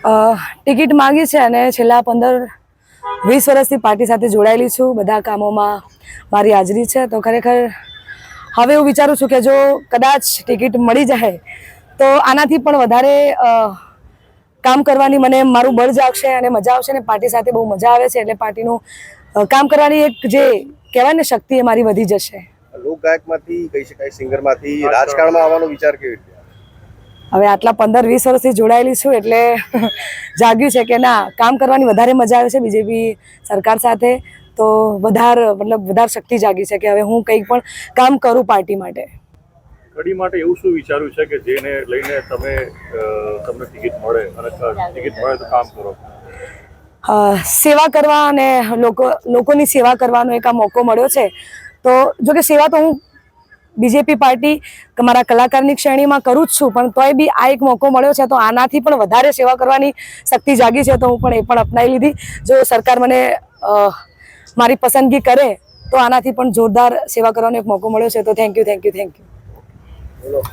Ticket માંગી છે અને છેલ્લા 15-20 વર્ષથી પાર્ટી સાથે જોડાયેલી છું. બધા કામોમાં મારી હાજરી છે. તો ખરેખર હવે હું વિચારું છું કે જો કદાચ ટિકિટ મળી જાય તો આનાથી પણ વધારે કામ કરવાની મને મારું બળ જાગશે અને મજા આવશે. ને પાર્ટી સાથે બહુ મજા આવે છે, એટલે પાર્ટીનું કામ કરવાની એક જે કહેવાય ને શક્તિ એ મારી વધી જશે. લોકગાયકમાંથી કહી શકાય, સિંગરમાંથી રાજકારણમાં આવવાનો વિચાર કેવી રીતે? હવે આટલા 15-20 વર્ષથી જોડાયેલી છું એટલે જાગ્યું છે કે ના, કામ કરવાની વધારે મજા આવે છે બીજેપી સરકાર સાથે. તો વધારે શક્તિ જાગી છે કે હવે હું કંઈક પણ કામ કરું પાર્ટી માટે. કડી માટે એવું શું વિચાર્યું છે કે જેને લઈને તમને ટિકિટ મળે અને ટિકિટ મળે તો કામ કરો? સેવા કરવા અને લોકોની સેવા કરવાનો એક આ મોકો મળ્યો છે. તો જો કે સેવા તો હું બીજેપી પાર્ટી મારા કલાકારની શ્રેણીમાં કરું જ છું, પણ તોય બી આ એક મોકો મળ્યો છે તો આનાથી પણ વધારે સેવા કરવાની શક્તિ જાગી છે. તો હું પણ એ પણ અપનાવી લીધી. જો સરકાર મને મારી પસંદગી કરે તો આનાથી પણ જોરદાર સેવા કરવાનો એક મોકો મળ્યો છે. તો થેન્ક યુ.